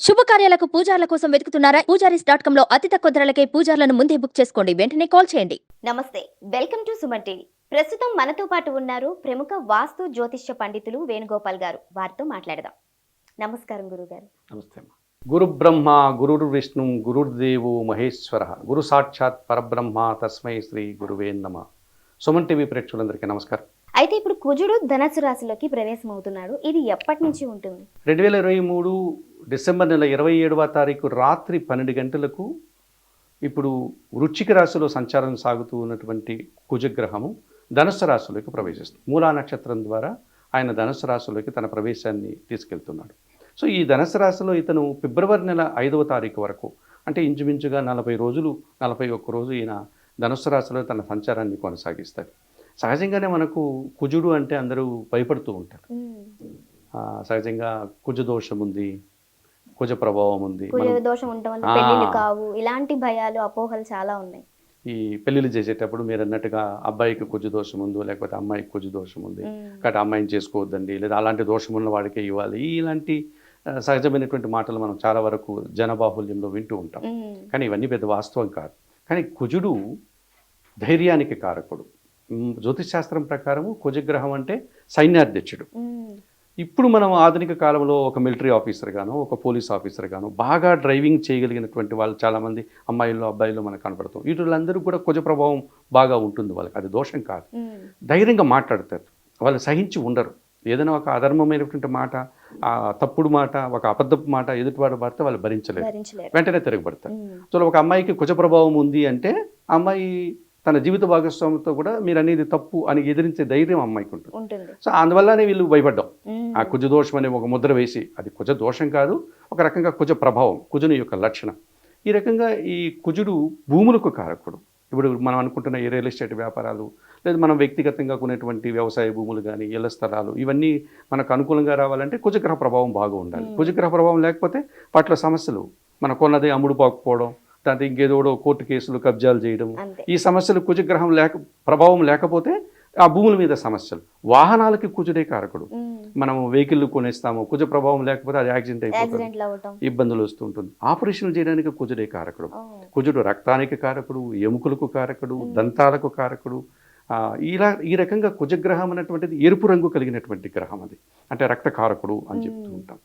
శుభకార్యాలకు పూజార్ల కోసం వెతుకుతున్నారా? పూజారీస్.com లో అతి తక్కువ ధరలకే పూజార్లను ముందే బుక్ చేసుకోండి. వెంటనే కాల్ చేయండి. నమస్తే, వెల్కమ్ టు సుమన్ టీవీ. ప్రస్తుతం మనతో పాటు ఉన్నారు ప్రముఖ వాస్తు జ్యోతిష్య పండితులు వేణుగోపాల్ గారు. వారితో మాట్లాడదాం. నమస్కారం గురుగారు. నమస్తే అమ్మా. గురు బ్రహ్మ గురుర్ విష్ణు గురుర్దేవో మహేశ్వర గురు సాక్షాత్ పరబ్రహ్మ తస్మై శ్రీ గురువే నమః. సుమన్ టీవీ ప్రేక్షకులందరికీ నమస్కారం. అయితే ఇప్పుడు కుజుడు ధనస్సు రాశిలోకి ప్రవేశం అవుతున్నాడు. ఇది ఎప్పటి నుంచి ఉంటుంది? 2023 డిసెంబర్ నెల 27వ తారీఖు రాత్రి 12 గంటలకు ఇప్పుడు వృశ్చిక రాశిలో సంచారం సాగుతూ ఉన్నటువంటి కుజగ్రహము ధనుస్సు రాశిలోకి ప్రవేశిస్తుంది. మూలా నక్షత్రం ద్వారా ఆయన ధనుస్సు రాశిలోకి తన ప్రవేశాన్ని తీసుకెళ్తున్నాడు. సో ఈ ధనుస్సు రాశిలో ఇతను ఫిబ్రవరి నెల 5వ తారీఖు వరకు, అంటే ఇంచుమించుగా 40 రోజులు 41 రోజు ఈయన ధనుస్సు రాశిలో తన సంచారాన్ని కొనసాగిస్తాడు. సహజంగానే మనకు కుజుడు అంటే అందరూ భయపడుతూ ఉంటారు. సహజంగా కుజ దోషం ఉంది, కుజ ప్రభావం ఉంది, దోషం ఉండటం వల్ల పెళ్లిళ్ళు కావు, ఇలాంటి భయాలు అపోహలు చాలా ఉన్నాయి. ఈ పెళ్లిళ్ళు చేసేటప్పుడు మీరు అన్నట్టుగా అబ్బాయికి కుజ దోషం ఉంది, లేకపోతే అమ్మాయికి కుజ దోషం ఉంది కాబట్టి అమ్మాయిని చేసుకోవద్దండి, లేదా అలాంటి దోషం ఉన్న వాడికే ఇవ్వాలి, ఇలాంటి సహజమైనటువంటి మాటలు మనం చాలా వరకు జనబాహుల్యంలో వింటూ ఉంటాం. కానీ ఇవన్నీ పెద్ద వాస్తవం కాదు. కానీ కుజుడు ధైర్యానికి కారకుడు. జ్యోతిష్ శాస్త్రం ప్రకారము కుజగ్రహం అంటే సైన్యాధ్యక్షుడు. ఇప్పుడు మనం ఆధునిక కాలంలో ఒక మిలిటరీ ఆఫీసర్ గాను, ఒక పోలీస్ ఆఫీసర్ గాను బాగా డ్రైవింగ్ చేయగలిగినటువంటి వాళ్ళు చాలామంది అమ్మాయిల్లో అబ్బాయిల్లో మనకు కనపడతాం. వీళ్ళందరూ కూడా కుజ ప్రభావం బాగా ఉంటుంది వాళ్ళకి. అది దోషం కాదు. ధైర్యంగా మాట్లాడతారు, వాళ్ళు సహించి ఉండరు. ఏదైనా ఒక అధర్మమైనటువంటి మాట, తప్పుడు మాట, ఒక అబద్ధపు మాట ఎదుటివాడు పడితే వాళ్ళు భరించలేరు, వెంటనే తిరగబడతారు. సో ఒక అమ్మాయికి కుజ ప్రభావం ఉంది అంటే అమ్మాయి తన జీవిత భాగస్వామితో కూడా మీరు అనేది తప్పు అని ఎదిరించే ధైర్యం అమ్మాయికి ఉంటుంది. సో అందువల్లనే వీళ్ళు భయపడ్డాం. ఆ కుజ దోషం అనే ఒక ముద్ర వేసి, అది కుజ దోషం కాదు, ఒక రకంగా కుజ ప్రభావం, కుజుని యొక్క లక్షణం. ఈ రకంగా ఈ కుజుడు భూములకు కారకుడు. ఇప్పుడు మనం అనుకుంటున్న ఈ రియల్ ఎస్టేట్ వ్యాపారాలు, లేదా మనం వ్యక్తిగతంగా కొనేటువంటి వ్యవసాయ భూములు కానీ, ఇళ్ల స్థలాలు, ఇవన్నీ మనకు అనుకూలంగా రావాలంటే కుజగ్రహ ప్రభావం బాగా ఉండాలి. కుజగ్రహ ప్రభావం లేకపోతే వాటిలో సమస్యలు, మన కొన్నది అమ్ముడు పోకపోవడం, దాంతో ఇంకేదో కోర్టు కేసులు కబ్జాలు చేయడం, ఈ సమస్యలు కుజగ్రహం ప్రభావం లేకపోతే ఆ భూముల మీద సమస్యలు. వాహనాలకి కుజుడే కారకుడు. మనం వెహికల్ కొనేస్తాము, కుజ ప్రభావం లేకపోతే అది యాక్సిడెంట్ అయిపోతుంది, ఇబ్బందులు వస్తుంటుంది. ఆపరేషన్లు చేయడానికి కుజుడే కారకుడు. కుజుడు రక్తానికి కారకుడు, ఎముకలకు కారకుడు, దంతాలకు కారకుడు. ఈ రకంగా కుజగ్రహం అనేటువంటిది ఎరుపు రంగు కలిగినటువంటి గ్రహం. అది అంటే రక్తకారకుడు అని చెప్తూ ఉంటాం.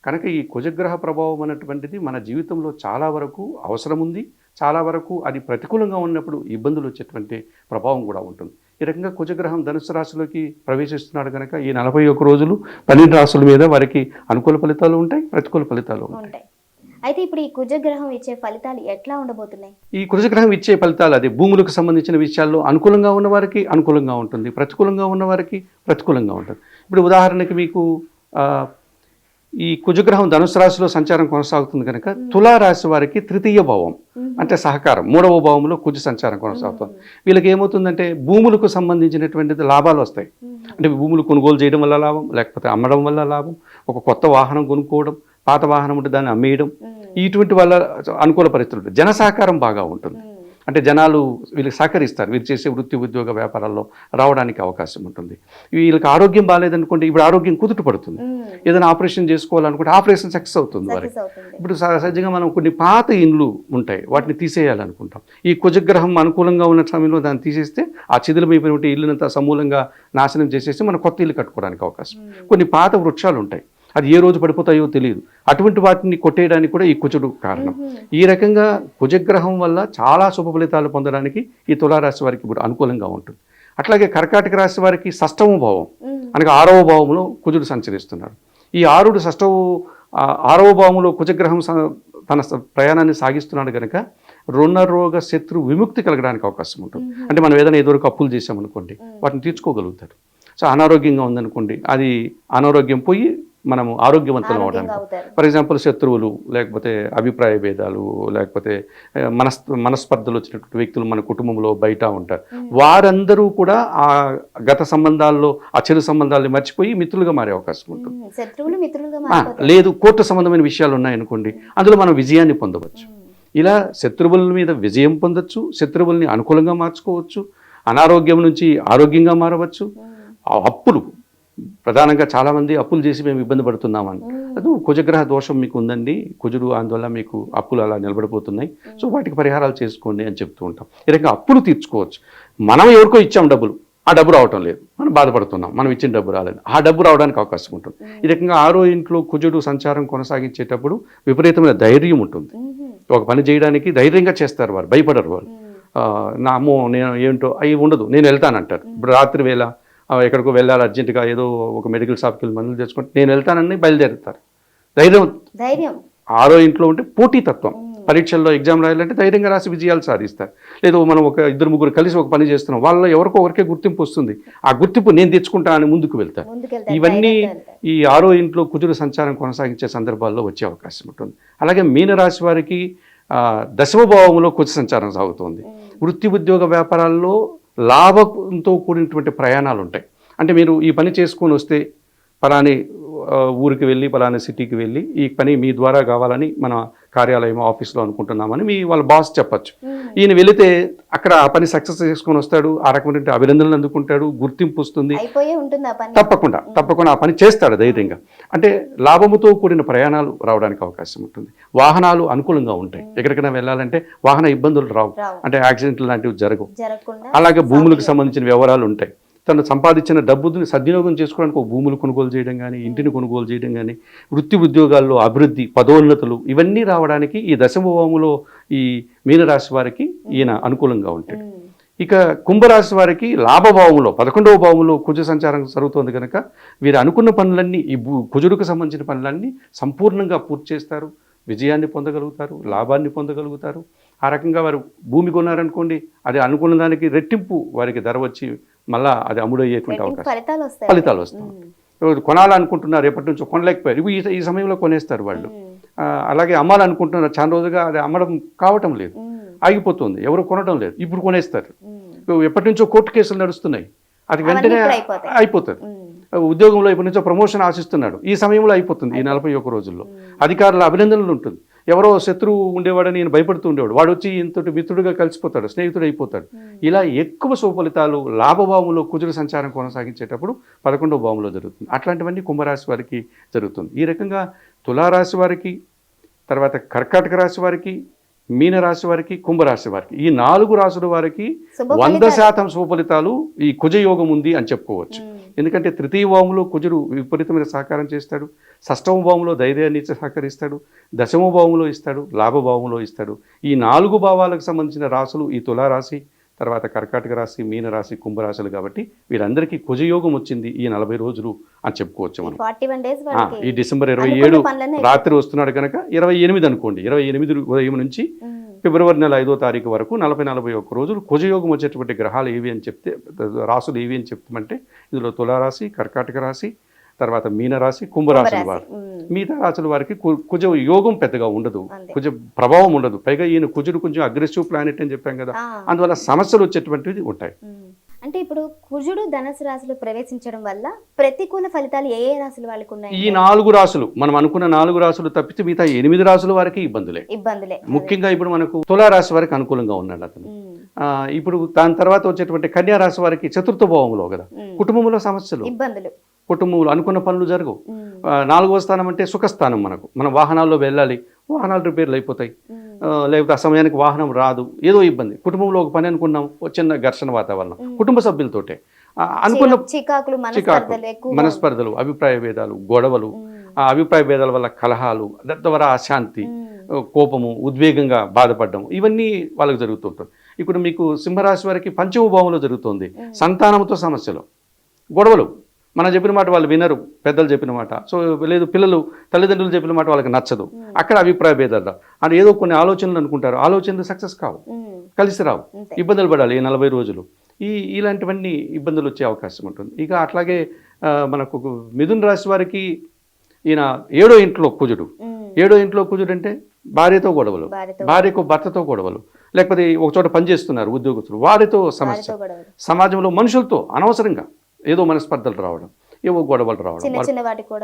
కనుక ఈ కుజగ్రహ ప్రభావం అనేటువంటిది మన జీవితంలో చాలా వరకు అవసరం ఉంది. చాలా వరకు అది ప్రతికూలంగా ఉన్నప్పుడు ఇబ్బందులు వచ్చేటువంటి ప్రభావం కూడా ఉంటుంది. ఈ రకంగా కుజగ్రహం ధనుసు రాశిలోకి ప్రవేశిస్తున్నాడు కనుక ఈ 41 రోజులు 12 రాశుల మీద వారికి అనుకూల ఫలితాలు ఉంటాయి, ప్రతికూల ఫలితాలు ఉంటాయి. అయితే ఇప్పుడు ఈ కుజగ్రహం ఇచ్చే ఫలితాలు ఎట్లా ఉండబోతున్నాయి? ఈ కుజగ్రహం ఇచ్చే ఫలితాలు అది భూములకు సంబంధించిన విషయాల్లో అనుకూలంగా ఉన్న వారికి అనుకూలంగా ఉంటుంది, ప్రతికూలంగా ఉన్న వారికి ప్రతికూలంగా ఉంటుంది. ఇప్పుడు ఉదాహరణకి మీకు ఈ కుజగ్రహం ధనుసు రాశిలో సంచారం కొనసాగుతుంది కనుక తులారాశి వారికి తృతీయ భావం అంటే సహకారం, 3వ భావంలో కుజ సంచారం కొనసాగుతుంది. వీళ్ళకి ఏమవుతుందంటే భూములకు సంబంధించినటువంటి లాభాలు వస్తాయి. అంటే భూములు కొనుగోలు చేయడం వల్ల లాభం, లేకపోతే అమ్మడం వల్ల లాభం, ఒక కొత్త వాహనం కొనుక్కోవడం, పాత వాహనం ఉంటే దాన్ని అమ్మేయడం, ఇటువంటి వల్ల అనుకూల పరిస్థితులు. జన సహకారం బాగా ఉంటుంది. అంటే జనాలు వీళ్ళకి సహకరిస్తారు, వీళ్ళు చేసే వృత్తి ఉద్యోగ వ్యాపారాల్లో రావడానికి అవకాశం ఉంటుంది. వీళ్ళకి ఆరోగ్యం బాగాలేదనుకోండి, ఇప్పుడు ఆరోగ్యం కుదుట పడుతుంది. ఏదైనా ఆపరేషన్ చేసుకోవాలనుకుంటే ఆపరేషన్ సక్సెస్ అవుతుంది వారికి. ఇప్పుడు సహజంగా మనం కొన్ని పాత ఇండ్లు ఉంటాయి, వాటిని తీసేయాలనుకుంటాం. ఈ కుజగ్రహం అనుకూలంగా ఉన్న సమయంలో దాన్ని తీసేస్తే ఆ చిదిలమైపోయినటువంటి ఇల్లునంతా సమూలంగా నాశనం చేసేసి మనం కొత్త ఇల్లు కట్టుకోవడానికి అవకాశం. కొన్ని పాత వృక్షాలు ఉంటాయి, అది ఏ రోజు పడిపోతాయో తెలియదు, అటువంటి వాటిని కొట్టేయడానికి కూడా ఈ కుజుడు కారణం. ఈ రకంగా కుజగ్రహం వల్ల చాలా శుభ ఫలితాలు పొందడానికి ఈ తులారాశి వారికి ఇప్పుడు అనుకూలంగా ఉంటుంది. అట్లాగే కర్కాటక రాశి వారికి 6వ భావం అనగా 6వ భావంలో కుజుడు సంచరిస్తున్నాడు. ఈ 6వ భావంలో కుజగ్రహం తన ప్రయాణాన్ని సాగిస్తున్నాడు కనుక రుణ రోగ శత్రు విముక్తి కలగడానికి అవకాశం ఉంటుంది. అంటే మనం ఏదైనా ఎదురుకు అప్పులు చేసామనుకోండి, వాటిని తీర్చుకోగలుగుతారు. సో అనారోగ్యంగా ఉందనుకోండి, అది అనారోగ్యం పోయి మనము ఆరోగ్యవంతులు అవడానికి, ఫర్ ఎగ్జాంపుల్ శత్రువులు, లేకపోతే అభిప్రాయ భేదాలు, లేకపోతే మనస్పర్ధలు వచ్చినటువంటి వ్యక్తులు మన కుటుంబంలో బయట ఉంటారు. వారందరూ కూడా ఆ గత సంబంధాల్లో ఆ చెడు సంబంధాలని మర్చిపోయి మిత్రులుగా మారే అవకాశం ఉంటుంది. లేదు కోర్టు సంబంధమైన విషయాలు ఉన్నాయనుకోండి, అందులో మనం విజయాన్ని పొందవచ్చు. ఇలా శత్రువుల మీద విజయం పొందొచ్చు, శత్రువుల్ని అనుకూలంగా మార్చుకోవచ్చు, అనారోగ్యం నుంచి ఆరోగ్యంగా మారవచ్చు. అప్పులు ప్రధానంగా చాలామంది అప్పులు చేసి మేము ఇబ్బంది పడుతున్నామని. అది కుజగ్రహ దోషం మీకు ఉందండి, కుజుడు అందువల్ల మీకు అప్పులు అలా నిలబడిపోతున్నాయి, సో వాటికి పరిహారాలు చేసుకోండి అని చెప్తూ ఉంటాం. ఈ రకంగా అప్పులు తీర్చుకోవచ్చు. మనం ఎవరికో ఇచ్చాం డబ్బులు, ఆ డబ్బు రావటం లేదు, మనం బాధపడుతున్నాం, మనం ఇచ్చిన డబ్బు రాలేదు, ఆ డబ్బు రావడానికి అవకాశం ఉంటుంది. ఈ రకంగా 6వ ఇంట్లో కుజుడు సంచారం కొనసాగించేటప్పుడు విపరీతమైన ధైర్యం ఉంటుంది. ఒక పని చేయడానికి ధైర్యంగా చేస్తారు, వారు భయపడరు. వాళ్ళు నా అమ్మో నేను ఏంటో అవి ఉండదు, నేను వెళ్తానంటారు. ఇప్పుడు రాత్రి వేళ ఎక్కడికో వెళ్ళాలి అర్జెంటుగా, ఏదో ఒక మెడికల్ షాప్కి వెళ్ళి మందులు తెచ్చుకుంటే నేను వెళ్తానని బయలుదేరుతారు. ధైర్యం 6వ ఇంట్లో ఉంటే పోటీతత్వం. పరీక్షల్లో ఎగ్జామ్ రాయాలంటే ధైర్యంగా రాసి విజయాలు సాధిస్తారు. లేదు మనం ఒక 2-3 కలిసి ఒక పని చేస్తున్నాం, వాళ్ళలో ఎవరికో ఒకరికే గుర్తింపు వస్తుంది, ఆ గుర్తింపు నేను తెచ్చుకుంటా అని ముందుకు వెళ్తారు. ఇవన్నీ ఈ 6వ ఇంట్లో కుజుడు సంచారం కొనసాగించే సందర్భాల్లో వచ్చే అవకాశం ఉంటుంది. అలాగే మీనరాశి వారికి 10వ భావంలో కుజ సంచారం సాగుతుంది. వృత్తి ఉద్యోగ వ్యాపారాల్లో లాభంతో కూడినటువంటి ప్రయాణాలు ఉంటాయి. అంటే మీరు ఈ పని చేసుకొని వస్తే పలాని ఊరికి వెళ్ళి పలానా సిటీకి వెళ్ళి ఈ పని మీ ద్వారా కావాలని మన కార్యాలయం ఆఫీస్లో అనుకుంటున్నామని వాళ్ళ బాస్ చెప్పచ్చు. ఈయన వెళితే అక్కడ ఆ పని సక్సెస్ చేసుకొని వస్తాడు, ఆ రకమైన అభినందనలు అందుకుంటాడు, గుర్తింపు వస్తుంది, తప్పకుండా ఆ పని చేస్తాడు ధైర్యంగా. అంటే లాభముతో కూడిన ప్రయాణాలు రావడానికి అవకాశం ఉంటుంది. వాహనాలు అనుకూలంగా ఉంటాయి, ఎక్కడికైనా వెళ్ళాలంటే వాహన ఇబ్బందులు రావు, అంటే యాక్సిడెంట్లు లాంటివి జరగవు. అలాగే భూములకు సంబంధించిన వ్యవహారాలు ఉంటాయి. తను సంపాదించిన డబ్బుని సద్వినియోగం చేసుకోవడానికి ఒక భూములు కొనుగోలు చేయడం కానీ, ఇంటిని కొనుగోలు చేయడం కానీ, వృత్తి ఉద్యోగాల్లో అభివృద్ధి, పదోన్నతులు ఇవన్నీ రావడానికి ఈ 10వ భావంలో ఈ మీనరాశి వారికి ఈయన అనుకూలంగా ఉంటాడు. ఇక కుంభరాశి వారికి లాభభావంలో 11వ భావంలో కుజ సంచారం జరుగుతోంది కనుక వీరు అనుకున్న పనులన్నీ, ఈ కుజుడికి సంబంధించిన పనులన్నీ సంపూర్ణంగా పూర్తి చేస్తారు, విజయాన్ని పొందగలుగుతారు, లాభాన్ని పొందగలుగుతారు. ఆ రకంగా వారు భూమి కొన్నారనుకోండి, అది అనుకున్న దానికి రెట్టింపు వారికి ధర వచ్చి మళ్ళా అది అమ్ముడయ్యేటువంటి అవకాశం, ఫలితాలు వస్తాయి. కొనాలనుకుంటున్నారు, ఎప్పటి నుంచో కొనలేకపోయారు, ఈ సమయంలో కొనేస్తారు వాళ్ళు. అలాగే అమ్మాలనుకుంటున్నారు, చాలా రోజుగా అది అమ్మడం కావటం లేదు, ఆగిపోతుంది, ఎవరు కొనడం లేదు, ఇప్పుడు కొనేస్తారు. ఎప్పటి నుంచో కోర్టు కేసులు నడుస్తున్నాయి, అది వెంటనే అయిపోతుంది. ఉద్యోగంలో ఎప్పటి నుంచో ప్రమోషన్ ఆశిస్తున్నాడు, ఈ సమయంలో అయిపోతుంది, ఈ 41 రోజుల్లో. అధికారుల అభినందనలు ఉంటుంది. ఎవరో శత్రువు ఉండేవాడని నేను భయపడుతూ ఉండేవాడు, వాడు వచ్చి ఇంతటి మిత్రుడిగా కలిసిపోతాడు, స్నేహితుడు అయిపోతాడు. ఇలా ఎక్కువ శుభఫలితాలు లాభభావంలో కుజుడు సంచారం కొనసాగించేటప్పుడు 11వ భావంలో జరుగుతుంది. అట్లాంటివన్నీ కుంభరాశి వారికి జరుగుతుంది. ఈ రకంగా తులారాశి వారికి, తర్వాత కర్కాటక రాశి వారికి, మీనరాశి వారికి, కుంభరాశి వారికి, ఈ 4 రాశుల వారికి 100% శుభఫలితాలు ఈ కుజయోగం ఉంది అని చెప్పుకోవచ్చు. ఎందుకంటే 3వ భావంలో కుజుడు విపరీతమైన సహకారం చేస్తాడు, 6వ భావంలో ధైర్యాన్ని సహకరిస్తాడు, 10వ భావంలో ఇస్తాడు, లాభభావంలో ఇస్తాడు. ఈ 4 భావాలకు సంబంధించిన రాశులు ఈ తులారాశి, తర్వాత కర్కాటక రాశి, మీనరాశి, కుంభరాశులు. కాబట్టి వీరందరికీ కుజయోగం వచ్చింది ఈ 40 రోజులు అని చెప్పుకోవచ్చు మనం. ఈ డిసెంబర్ 27 రాత్రి వస్తున్నాడు కనుక 28 అనుకోండి, 28 ఉదయం నుంచి ఫిబ్రవరి నెల 5వ తారీఖు వరకు 40-41 రోజులు కుజయోగం వచ్చేటువంటి గ్రహాలు ఏవి అని చెప్తే, రాసులు ఏవి అని చెప్తామంటే ఇందులో తులారాశి, కర్కాటక రాశి, తర్వాత మీనరాశి, కుంభరాశుల వారు. మిగతా రాశుల వారికి కుజ యోగం పెద్దగా ఉండదు, కుజ ప్రభావం ఉండదు. పైగా ఈయన కుజుడు కొంచెం అగ్రెసివ్ ప్లానెట్ అని చెప్పాం కదా, అందువల్ల సమస్యలు వచ్చేటువంటివి ఉంటాయి. అంటే ఇప్పుడు కుజుడు ధనుసు రాశిలో ప్రవేశించడం వల్ల ప్రతికూల ఫలితాలు ఏ రాశుల వాళ్ళకి ఉన్నాయి? ఈ 4 రాశులు, మనం అనుకున్న 4 రాశులు తప్పితే మిగతా 8 రాశుల వారికి ఇబ్బందులే. ముఖ్యంగా ఇప్పుడు మనకు తులారాశి వారికి అనుకూలంగా ఉన్నాడు అతను. ఇప్పుడు దాని తర్వాత వచ్చేటువంటి కన్యా రాశి వారికి 4వ భావంలో కదా, కుటుంబంలో సమస్యలు, ఇబ్బందులు, కుటుంబంలో అనుకున్న పనులు జరగవు. 4వ స్థానం అంటే సుఖస్థానం. మనం వాహనాల్లో వెళ్ళాలి, వాహనాలు రిపేర్లు అయిపోతాయి, లేకపోతే ఆ సమయానికి వాహనం రాదు, ఏదో ఇబ్బంది. కుటుంబంలో ఒక పని అనుకున్నాం, చిన్న ఘర్షణ వాతావరణం, కుటుంబ సభ్యులతోటే అనుకున్న చికాకులు, మనస్పర్ధలు, అభిప్రాయ భేదాలు, గొడవలు, ఆ అభిప్రాయ భేదాల వల్ల కలహాలు, ద్వారా అశాంతి, కోపము, ఉద్వేగంగా బాధపడడం, ఇవన్నీ వాళ్ళకి జరుగుతుంటుంది. ఇప్పుడు మీకు సింహరాశి వారికి 5వ భావంలో జరుగుతుంది సంతానంతో సమస్యలు, గొడవలు. మనం చెప్పిన మాట వాళ్ళు వినరు, పెద్దలు చెప్పిన మాట. సో లేదు, పిల్లలు తల్లిదండ్రులు చెప్పిన మాట వాళ్ళకి నచ్చదు, అక్కడ అభిప్రాయ భేదాలు. అని ఏదో కొన్ని ఆలోచనలు అనుకుంటారు, ఆలోచనలు సక్సెస్ కావు, కలిసి రావు, ఇబ్బందులు పడాలి ఈ 40 రోజులు. ఇలాంటివన్నీ ఇబ్బందులు వచ్చే అవకాశం ఉంటుంది. ఇక అట్లాగే మనకు మిథున రాశి వారికి ఈయన 7వ ఇంట్లో కుజుడు. 7వ ఇంట్లో కుజుడు అంటే భార్యతో గొడవలు, భార్యకు భర్తతో గొడవలు, లేకపోతే ఒక చోట పనిచేస్తున్నారు ఉద్యోగస్తులు, వారితో సమస్య, సమాజంలో మనుషులతో అనవసరంగా ఏదో మనస్పర్ధలు రావడం, ఏవో గొడవలు రావడం,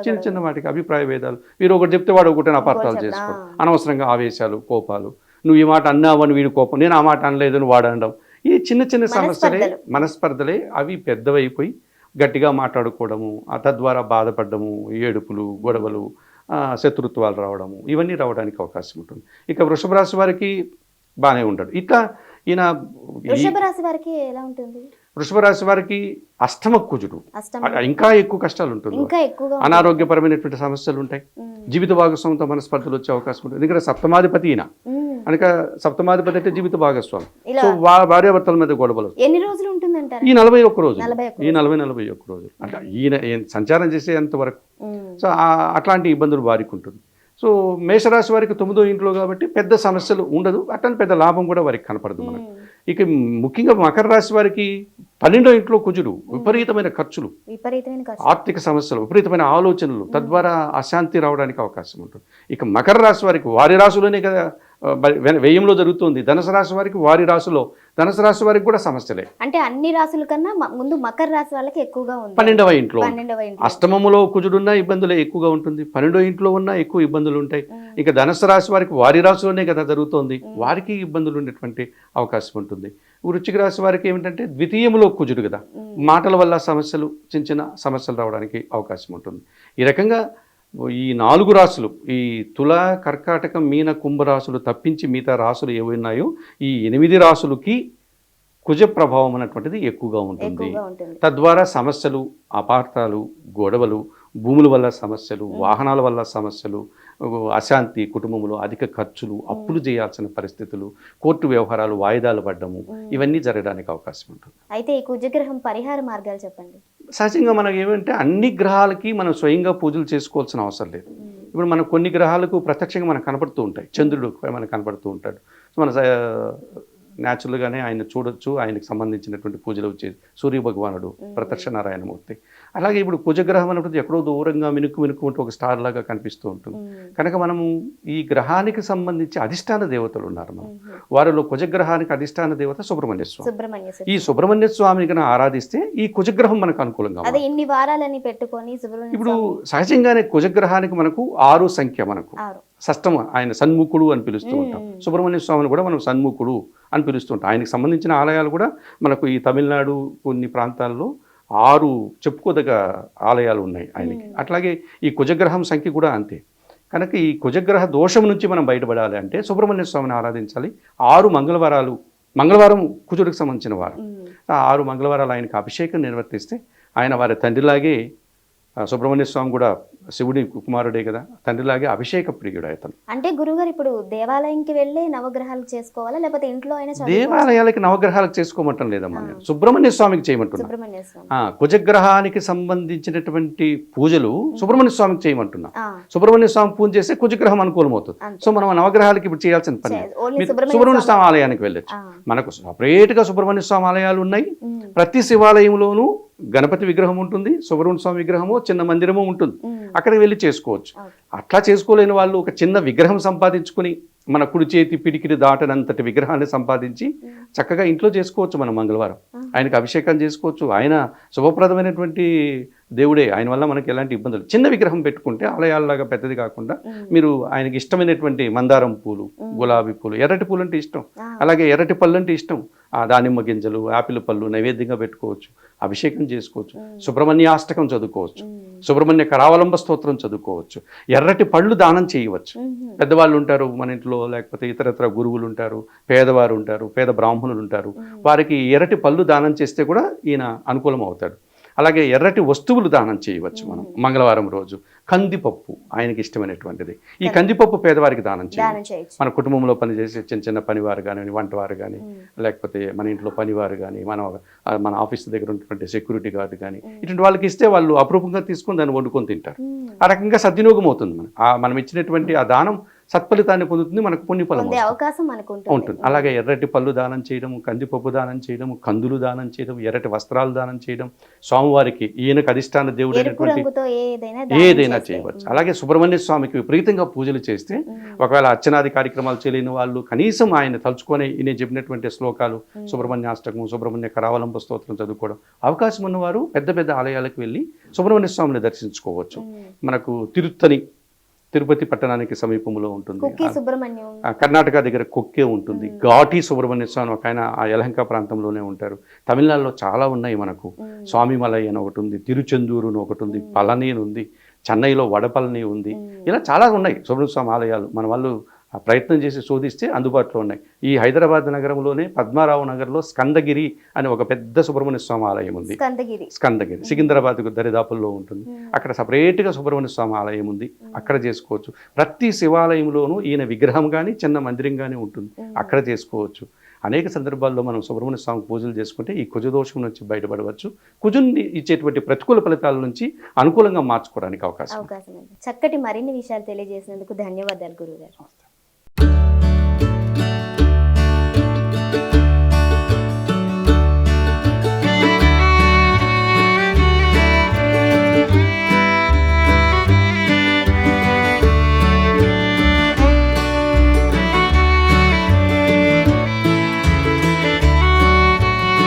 చిన్న చిన్న వాటికి అభిప్రాయ భేదాలు. మీరు ఒకటి చెప్తే వాడు ఒకటి అపార్థాలు చేసుకోవడం, అనవసరంగా ఆవేశాలు, కోపాలు. నువ్వు ఈ మాట అన్నావని వీడి కోపం, నేను ఆ మాట అనలేదని వాడు అనడం. ఈ చిన్న చిన్న సమస్యలే, మనస్పర్ధలే, అవి పెద్దవైపోయి గట్టిగా మాట్లాడుకోవడము, తద్వారా బాధపడము, ఏడుపులు, గొడవలు, శత్రుత్వాలు రావడము, ఇవన్నీ రావడానికి అవకాశం ఉంటుంది. ఇక వృషభ రాశి వారికి బాగానే ఉంటాడు. ఇట్లా ఈయన వృషభ రాశి వారికి ఎలా ఉంటుంది? వృషభ రాశి వారికి అష్టమ కుజుడు, ఇంకా ఎక్కువ కష్టాలు ఉంటుంది, ఇంకా ఎక్కువగా అనారోగ్యపరమైనటువంటి సమస్యలు ఉంటాయి, జీవిత భాగస్వామితో మనస్పర్ధలు వచ్చే అవకాశం ఉంటుంది. ఎందుకంటే సప్తమాధిపతి ఈయన, అనక సప్తమాధిపతి అంటే జీవిత భాగస్వామి. సో భార్యాభర్తల మీద గొడవలు ఎన్ని రోజులు ఉంటుందంటారు? ఈ 41 రోజులు, ఈ 41 రోజులు అంటే ఈయన సంచారం చేసేంత వరకు. సో అట్లాంటి ఇబ్బందులు వారికి ఉంటుంది. సో మేషరాశి వారికి 9వ ఇంట్లో కాబట్టి పెద్ద సమస్యలు ఉండదు, అట్లాంటి పెద్ద లాభం కూడా వారికి కనపడదు మనకు. ఇక ముఖ్యంగా మకర రాశి వారికి 12వ ఇంట్లో కుజుడు, విపరీతమైన ఖర్చులు, ఆర్థిక సమస్యలు, విపరీతమైన ఆలోచనలు, తద్వారా అశాంతి రావడానికి అవకాశం ఉంటుంది. ఇక మకర రాశి వారికి వారి రాశిలోనే కదా వ్యయంలో జరుగుతుంది. ధనుసు రాశి వారికి వారి రాశిలో, ధనుసు రాశి వారికి కూడా సమస్యలే. అంటే అన్ని రాశుల కన్నా ముందు మకర రాశి వాళ్ళకి ఎక్కువగా ఉంది. 12వ ఇంట్లో అష్టమములో కుజుడున్నా ఇబ్బందులే ఎక్కువగా ఉంటుంది, 12వ ఇంట్లో ఉన్నా ఎక్కువ ఇబ్బందులు ఉంటాయి. ఇక ధనుసు రాశి వారికి వారి రాశిలోనే కదా జరుగుతోంది, వారికి ఇబ్బందులు ఉండేటువంటి అవకాశం ఉంటుంది. వృశ్చిక రాశి వారికి ఏమిటంటే ద్వితీయంలో కుజుడు కదా, మాటల వల్ల సమస్యలు, చిన్న చిన్న సమస్యలు రావడానికి అవకాశం ఉంటుంది. ఈ రకంగా ఈ 4 రాశులు, ఈ తుల, కర్కాటకం, మీన, కుంభరాశులు తప్పించి మిగతా రాశులు ఏవి ఉన్నాయో ఈ 8 రాశులకి కుజ ప్రభావం అనేటువంటిది ఎక్కువగా ఉంటుంది. తద్వారా సమస్యలు, అపార్థాలు, గొడవలు, భూముల వల్ల సమస్యలు, వాహనాల వల్ల సమస్యలు, అశాంతి, కుటుంబంలో అధిక ఖర్చులు, అప్పులు చేయాల్సిన పరిస్థితులు, కోర్టు వ్యవహారాలు వాయిదాలు పడ్డము, ఇవన్నీ జరగడానికి అవకాశం ఉంటుంది. అయితే ఈ కుజగ్రహం పరిహార మార్గాలు చెప్పండి. సహజంగా మనకు ఏమంటే అన్ని గ్రహాలకి మనం స్వయంగా పూజలు చేసుకోవాల్సిన అవసరం లేదు. ఇప్పుడు మనకు కొన్ని గ్రహాలకు ప్రత్యక్షంగా మనకు కనపడుతూ ఉంటాయి. చంద్రుడు మనకు కనపడుతూ ఉంటాడు, మన న్యాచురల్గానే ఆయన చూడొచ్చు. ఆయనకు సంబంధించినటువంటి పూజలు వచ్చేది సూర్య భగవానుడు, ప్రత్యక్ష నారాయణమూర్తి. అలాగే ఇప్పుడు కుజగ్రహం అనేటువంటి ఎక్కడో దూరంగా మినుక్కు ఉంటూ ఒక స్టార్ లాగా కనిపిస్తూ ఉంటుంది. కనుక మనము ఈ గ్రహానికి సంబంధించి అధిష్టాన దేవతలు ఉన్నారు. మనం వారిలో కుజగ్రహానికి అధిష్టాన దేవత సుబ్రహ్మణ్య స్వామి. ఈ సుబ్రహ్మణ్య స్వామిని కన్నా ఆరాధిస్తే ఈ కుజగ్రహం మనకు అనుకూలంగా ఉంటుంది. ఇన్ని వారాలని పెట్టుకొని ఇప్పుడు సహజంగానే కుజగ్రహానికి మనకు 6 సంఖ్య, మనకు షష్టమ, ఆయన సన్ముఖుడు అని పిలుస్తూ ఉంటాం. సుబ్రహ్మణ్య స్వామిని కూడా మనం సన్ముఖుడు అని పిలుస్తూ ఉంటాం. ఆయనకు సంబంధించిన ఆలయాలు కూడా మనకు ఈ తమిళనాడు కొన్ని ప్రాంతాల్లో 6 చెప్పుకోదగ్గ ఆలయాలు ఉన్నాయి ఆయనకి. అట్లాగే ఈ కుజగ్రహం సంఖ్య కూడా అంతే. కనుక ఈ కుజగ్రహ దోషం నుంచి మనం బయటపడాలి అంటే సుబ్రహ్మణ్య స్వామిని ఆరాధించాలి. 6 మంగళవారాలు, మంగళవారం కుజుడికి సంబంధించిన వారం, 6 మంగళవారాలు ఆయనకు అభిషేకం నిర్వర్తిస్తే ఆయన వారి తండ్రిలాగే, సుబ్రహ్మణ్య స్వామి కూడా శివుడి కుమారుడే కదా, తండ్రిలాగే అభిషేక ప్రియుడు అతను. అంటే గురుగారు ఇప్పుడు దేవాలయంకి వెళ్ళి నవగ్రహాలు చేసుకోవాలా, లేకపోతే ఇంట్లో అయినా? దేవాలయాలకి నవగ్రహాలకు చేసుకోమంటం లేదమ్మా, నేను సుబ్రహ్మణ్య స్వామికి చేయమంటున్నా. కుజగ్రహానికి సంబంధించినటువంటి పూజలు సుబ్రహ్మణ్య స్వామికి చేయమంటున్నా. సుబ్రహ్మణ్య స్వామి పూజ చేస్తే కుజగ్రహం అనుకూలం అవుతుంది. సో మనం నవగ్రహాలకి ఇప్పుడు చేయాల్సిన పని సుబ్రహ్మణ్య స్వామి ఆలయానికి వెళ్ళచ్చు. మనకు సపరేట్ గా సుబ్రహ్మణ్య స్వామి ఆలయాలు ఉన్నాయి. ప్రతి శివాలయంలోనూ గణపతి విగ్రహం ఉంటుంది, సుబ్రహ్మణ్య స్వామి విగ్రహము, చిన్న మందిరము ఉంటుంది. అక్కడికి వెళ్ళి చేసుకోవచ్చు. అట్లా చేసుకోలేని వాళ్ళు ఒక చిన్న విగ్రహం సంపాదించుకుని, మన కుడి చేతి పిడికిడి దాటనంతటి విగ్రహాన్ని సంపాదించి చక్కగా ఇంట్లో చేసుకోవచ్చు. మనం మంగళవారం ఆయనకు అభిషేకం చేసుకోవచ్చు. ఆయన శుభప్రదమైనటువంటి దేవుడే, ఆయన వల్ల మనకి ఎలాంటి ఇబ్బందులు. చిన్న విగ్రహం పెట్టుకుంటే ఆలయాల్లాగా పెద్దది కాకుండా మీరు ఆయనకి ఇష్టమైనటువంటి మందారం పూలు, గులాబీ పూలు, ఎర్రటి పూలు అంటే ఇష్టం, అలాగే ఎర్రటి పళ్ళు అంటే ఇష్టం, దానిమ్మ గింజలు, ఆపిల్ పళ్ళు నైవేద్యంగా పెట్టుకోవచ్చు, అభిషేకం చేసుకోవచ్చు, సుబ్రహ్మణ్యాష్టకం చదువుకోవచ్చు, సుబ్రహ్మణ్య కరావలంబ స్తోత్రం చదువుకోవచ్చు, ఎర్రటి పళ్ళు దానం చేయవచ్చు. పెద్దవాళ్ళు ఉంటారు మన ఇంట్లో, లేకపోతే ఇతరత్ర గురువులు ఉంటారు, పేదవారు ఉంటారు, పేద బ్రాహ్మణులు ఉంటారు, వారికి ఎర్రటి పళ్ళు దానం చేస్తే కూడా ఈయన అనుకూలం అవుతాడు. అలాగే ఎర్రటి వస్తువులు దానం చేయవచ్చు మనం మంగళవారం రోజు. కందిపప్పు ఆయనకి ఇష్టమైనటువంటిది. ఈ కందిపప్పు పేదవారికి దానం చేయవచ్చు. మన కుటుంబంలో పనిచేసే చిన్న చిన్న పనివారు కానీ, వంటవారు కానీ, లేకపోతే మన ఇంట్లో పనివారు కానీ, మన ఆఫీస్ దగ్గర ఉన్నటువంటి సెక్యూరిటీ గార్డు కానీ, ఇటువంటి వాళ్ళకి ఇస్తే వాళ్ళు అపరూపంగా తీసుకొని దాన్ని వండుకొని తింటారు. ఆ రకంగా సద్వినియోగం అవుతుంది. మనం ఇచ్చినటువంటి ఆ దానం సత్ఫలితాన్ని పొందుతుంది, మనకు పుణ్యఫలం ఉంటుంది. అలాగే ఎర్రటి పళ్ళు దానం చేయడం, కందిపప్పు దానం చేయడం, కందులు దానం చేయడం, ఎర్రటి వస్త్రాలు దానం చేయడం, స్వామివారికి ఈయనకు అధిష్టాన దేవుడు అయినటువంటి ఏదైనా చేయవచ్చు. అలాగే సుబ్రహ్మణ్య స్వామికి విపరీతంగా పూజలు చేస్తే, ఒకవేళ అర్చనాది కార్యక్రమాలు చేయలేని వాళ్ళు కనీసం ఆయన తలుచుకొని ఈయన చెప్పినటువంటి శ్లోకాలు, సుబ్రహ్మణ్యాష్టకం, సుబ్రహ్మణ్య కరావలంబ స్తోత్రం చదువుకోవడం, అవకాశం ఉన్నవారు పెద్ద పెద్ద ఆలయాలకు వెళ్ళి సుబ్రహ్మణ్య స్వామిని దర్శించుకోవచ్చు. మనకు తిరుత్తని తిరుపతి పట్టణానికి సమీపంలో ఉంటుంది. కుక్కి సుబ్రహ్మణ్యం. కర్ణాటక దగ్గర కొక్కే ఉంటుంది. ఘాటి సుబ్రహ్మణ్య స్వామి ఒక ఆయన ఆ యలహంక ప్రాంతంలోనే ఉంటారు. తమిళనాడులో చాలా ఉన్నాయి మనకు. స్వామిమలై అని ఒకటి ఉంది, తిరుచెందూరు అని ఒకటి ఉంది, పళని అని ఉంది, చెన్నైలో వడపళని ఉంది. ఇలా చాలా ఉన్నాయి సుబ్రహ్మణ్య స్వామి ఆలయాలు. మన వాళ్ళు ఆ ప్రయత్నం చేసి శోధిస్తే అందుబాటులో ఉన్నాయి. ఈ హైదరాబాద్ నగరంలోనే పద్మారావు నగర్లో స్కందగిరి అని ఒక పెద్ద సుబ్రహ్మణ్య స్వామి ఆలయం ఉంది. స్కందగిరి సికింద్రాబాద్కు దరిదాపుల్లో ఉంటుంది. అక్కడ సపరేట్గా సుబ్రహ్మణ్య స్వామి ఆలయం ఉంది, అక్కడ చేసుకోవచ్చు. ప్రతి శివాలయంలోనూ ఈయన విగ్రహం కానీ చిన్న మందిరం కానీ ఉంటుంది, అక్కడ చేసుకోవచ్చు. అనేక సందర్భాల్లో మనం సుబ్రహ్మణ్య స్వామి పూజలు చేసుకుంటే ఈ కుజదోషం నుంచి బయటపడవచ్చు. కుజుని ఇచ్చేటువంటి ప్రతికూల ఫలితాల నుంచి అనుకూలంగా మార్చుకోవడానికి అవకాశం. చక్కటి మరిన్ని విషయాలు తెలియజేసినందుకు ధన్యవాదాలు గురుగారు.